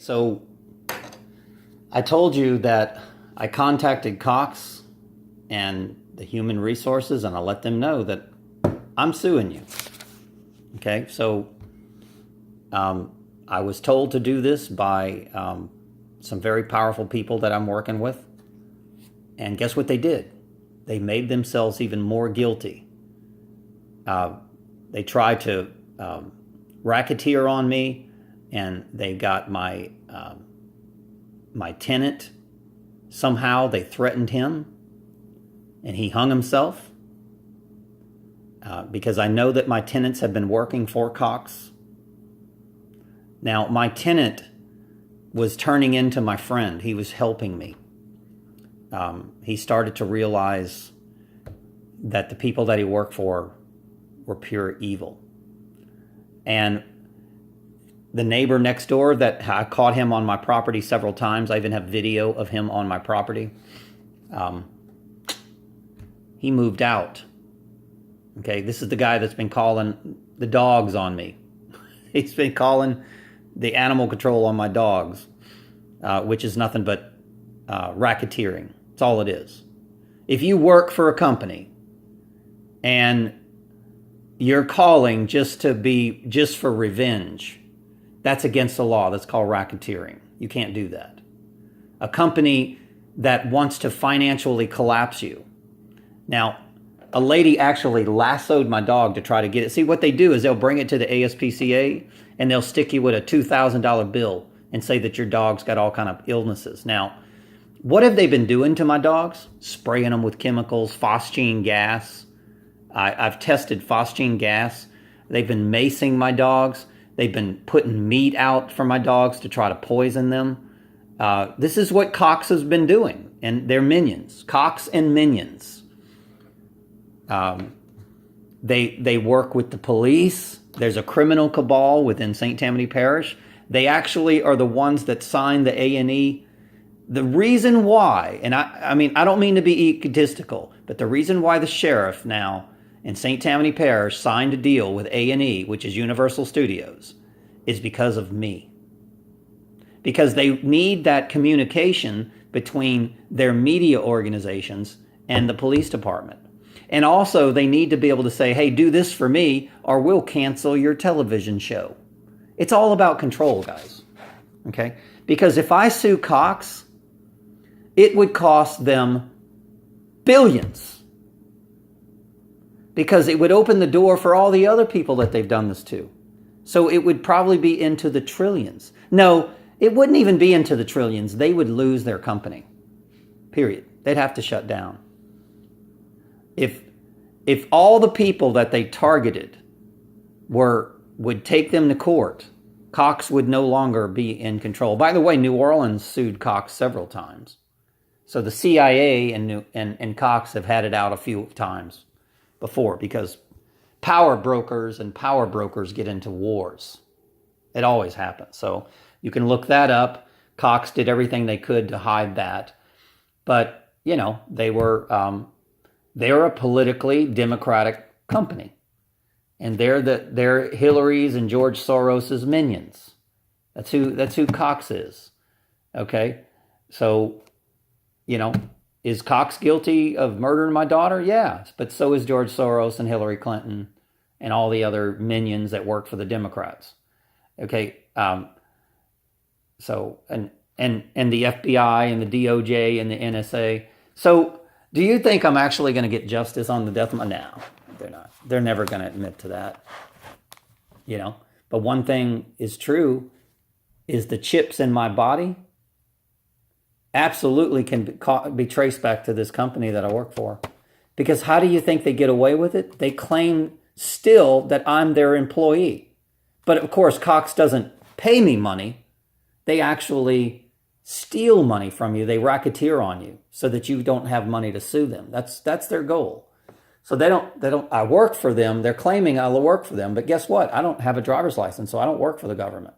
So I told you that I contacted Cox and the human resources, and I let them know that I'm suing you. Okay, so I was told to do this by some very powerful people that I'm working with. And guess what they did? They made themselves even more guilty. They tried to racketeer on me, and they got my tenant. Somehow they threatened him, and he hung himself because I know that my tenants have been working for Cox. Now, my tenant was turning into my friend. He was helping me. He started to realize that the people that he worked for were pure evil. And the neighbor next door that I caught him on my property several times, I even have video of him on my property, he moved out. Okay, this is the guy that's been calling the dogs on me. He's been calling the animal control on my dogs, which is nothing but racketeering. That's all it is. If you work for a company and you're calling just for revenge, that's against the law. That's called racketeering. You can't do that. A company that wants to financially collapse you. Now, a lady actually lassoed my dog to try to get it. See, what they do is they'll bring it to the ASPCA and they'll stick you with a $2,000 bill and say that your dog's got all kind of illnesses. Now, what have they been doing to my dogs? Spraying them with chemicals, phosgene gas. I've tested phosgene gas. They've been macing my dogs. They've been putting meat out for my dogs to try to poison them. This is what Cox has been doing, and their minions. Cox and minions. They work with the police. There's a criminal cabal within St. Tammany Parish. They actually are the ones that signed the A&E. The reason why, and I mean, I don't mean to be egotistical, but the reason why the sheriff now in St. Tammany Parish signed a deal with A&E, which is Universal Studios, is because of me. Because they need that communication between their media organizations and the police department. And also, they need to be able to say, hey, do this for me, or we'll cancel your television show. It's all about control, guys. Okay? Because if I sue Cox, it would cost them billions. Because it would open the door for all the other people that they've done this to. So it would probably be into the trillions. No, it wouldn't even be into the trillions. They would lose their company. Period. They'd have to shut down. If all the people that they targeted would take them to court, Cox would no longer be in control. By the way, New Orleans sued Cox several times. So the CIA and Cox have had it out a few times before because power brokers get into wars. It always happens. So you can look that up. Cox did everything they could to hide that. But, you know, they're a politically democratic company. And they're Hillary's and George Soros's minions. That's who Cox is. Okay? So, you know, is Cox guilty of murdering my daughter? Yeah, but so is George Soros and Hillary Clinton and all the other minions that work for the Democrats. Okay, so and the FBI and the DOJ and the NSA. So, do you think I'm actually going to get justice on the death of my? No, they're not. They're never going to admit to that. You know, but one thing is true: is the chips in my body absolutely can be traced back to this company that I work for. Because how do you think they get away with it? They claim still that I'm their employee. But of course, Cox doesn't pay me money. They actually steal money from you. They racketeer on you so that you don't have money to sue them. That's their goal. So they don't, I work for them. They're claiming I'll work for them. But guess what? I don't have a driver's license, so I don't work for the government.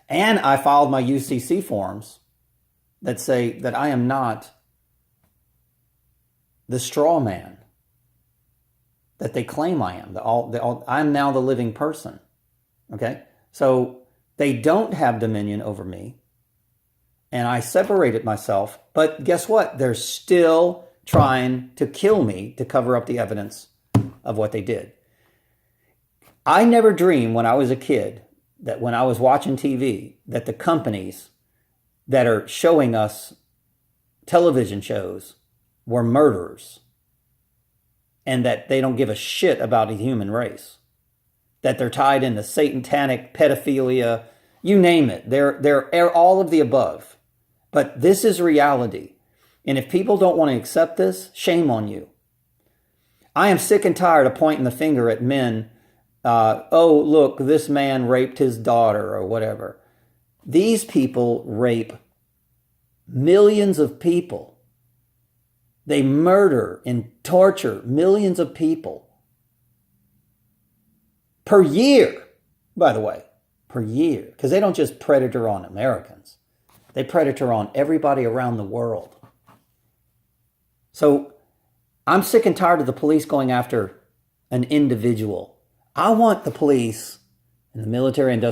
And I filed my UCC forms that say that I am not the straw man that they claim I am. I'm now the living person. Okay? So They don't have dominion over me. And I separated myself. But guess what? They're still trying to kill me to cover up the evidence of what they did. I never dreamed when I was a kid that when I was watching TV, that the companies that are showing us television shows were murderers and that they don't give a shit about the human race, that they're tied into satanic pedophilia, you name it. They're all of the above. But this is reality. And if people don't want to accept this, shame on you. I am sick and tired of pointing the finger at men. Oh, look, this man raped his daughter or whatever. These people rape millions of people. They murder and torture millions of people per year, by the way, per year. Because they don't just predator on Americans. They predator on everybody around the world. So I'm sick and tired of the police going after an individual. I want the police and the military and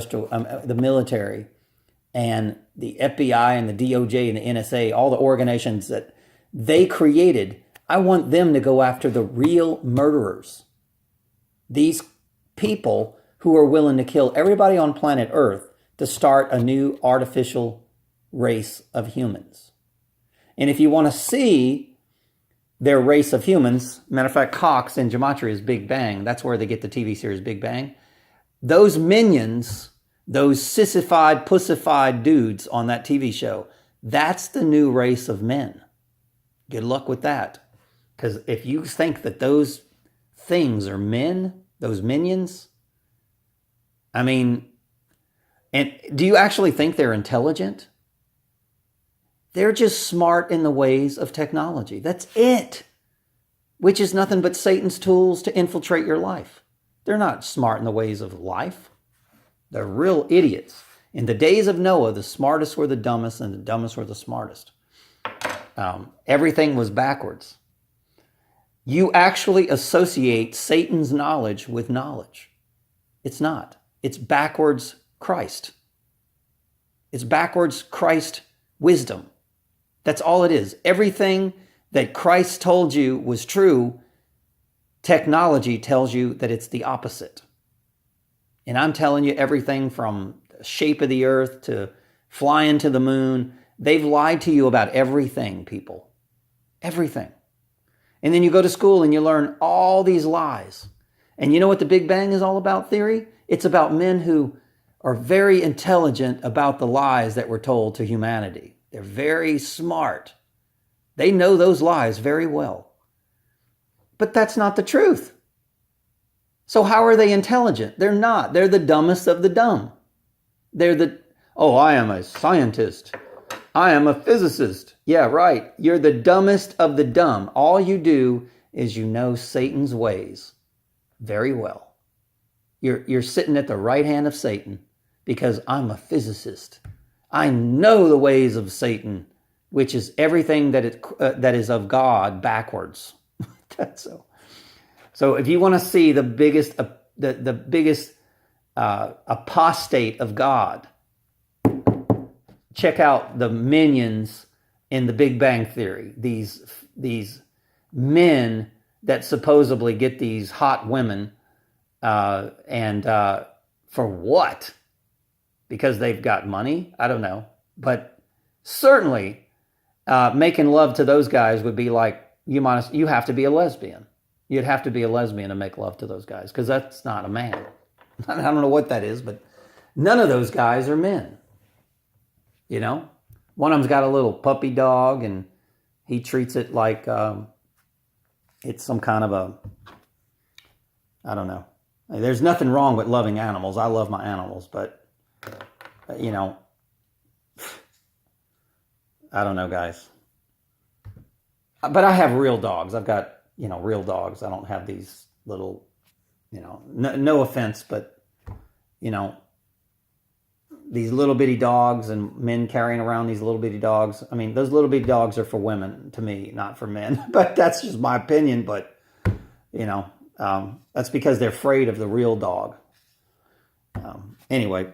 the FBI and the DOJ and the NSA, all the organizations that they created, I want them to go after the real murderers. These people who are willing to kill everybody on planet Earth to start a new artificial race of humans. And if you want to see their race of humans, matter of fact, Cox in Gematria is Big Bang. That's where they get the TV series Big Bang. Those minions, those sissified, pussified dudes on that TV show, that's the new race of men. Good luck with that. Because if you think that those things are men, those minions, I mean, and do you actually think they're intelligent? They're just smart in the ways of technology. That's it. Which is nothing but Satan's tools to infiltrate your life. They're not smart in the ways of life. They're real idiots. In the days of Noah, the smartest were the dumbest and the dumbest were the smartest. Everything was backwards. You actually associate Satan's knowledge with knowledge. It's not. It's backwards Christ. It's backwards Christ wisdom. That's all it is. Everything that Christ told you was true, technology tells you that it's the opposite. And I'm telling you everything from the shape of the earth to flying to the moon. They've lied to you about everything, people. Everything. And then you go to school and you learn all these lies. And you know what the Big Bang is all about, theory? It's about men who are very intelligent about the lies that were told to humanity. They're very smart. They know those lies very well. But that's not the truth. So how are they intelligent? They're not. They're the dumbest of the dumb. I am a scientist. I am a physicist. Yeah, right. You're the dumbest of the dumb. All you do is you know Satan's ways very well. You're sitting at the right hand of Satan because I'm a physicist. I know the ways of Satan, which is everything that is of God backwards. That's so. So if you want to see the biggest apostate of God, check out the minions in the Big Bang Theory. These men that supposedly get these hot women, and for what? Because they've got money? I don't know. But certainly making love to those guys would be like, you have to be a lesbian. You'd have to be a lesbian to make love to those guys because that's not a man. I don't know what that is, but none of those guys are men. You know? One of them's got a little puppy dog and he treats it like it's some kind of I don't know. There's nothing wrong with loving animals. I love my animals, but you know, I don't know, guys. But I have real dogs. I've got, real dogs. I don't have these little, no offense, but, these little bitty dogs and men carrying around these little bitty dogs. I mean, those little bitty dogs are for women, to me, not for men. But that's just my opinion. But, that's because they're afraid of the real dog. Anyway,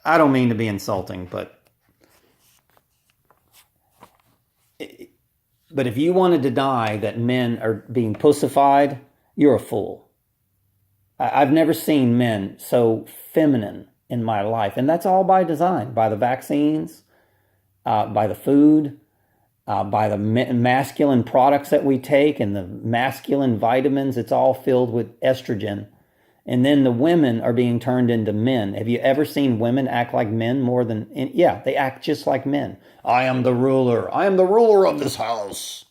I don't mean to be insulting, but if you want to deny that men are being pussified, you're a fool. I've never seen men so feminine in my life. And that's all by design, by the vaccines, by the food, by the masculine products that we take and the masculine vitamins. It's all filled with estrogen. And then the women are being turned into men. Have you ever seen women act like men more than... Yeah, they act just like men. I am the ruler. I am the ruler of this house.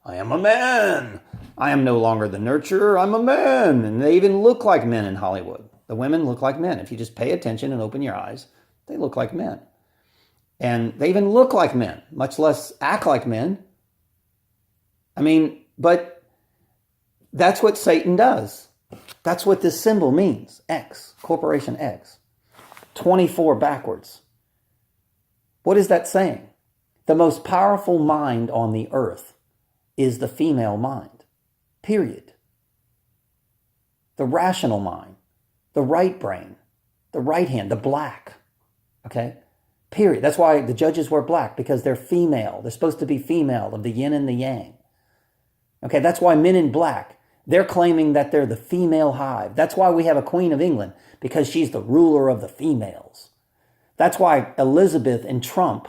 I am a man. I am no longer the nurturer. I'm a man. And they even look like men in Hollywood. The women look like men. If you just pay attention and open your eyes, they look like men. And they even look like men, much less act like men. I mean, but that's what Satan does. That's what this symbol means. X, Corporation X. 24 backwards. What is that saying? The most powerful mind on the earth is the female mind. Period. The rational mind, the right brain, the right hand, the black. Okay? Period. That's why the judges wear black, because they're female. They're supposed to be female, of the yin and the yang. Okay, that's why men in black, they're claiming that they're the female hive. That's why we have a Queen of England, because she's the ruler of the females. That's why Elizabeth and Trump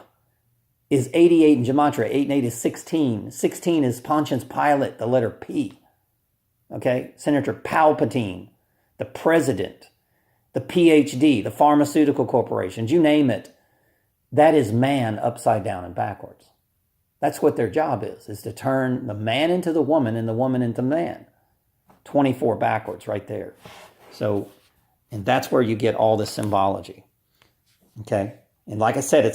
is 88 in Gematria. 8 and 8 is 16. 16 is Pontius Pilate, the letter P. Okay, Senator Palpatine, the president, the PhD, the pharmaceutical corporations, you name it. That is man upside down and backwards. That's what their job is to turn the man into the woman and the woman into man. 24 backwards right there. So, and that's where you get all the symbology. Okay? And like I said, it's not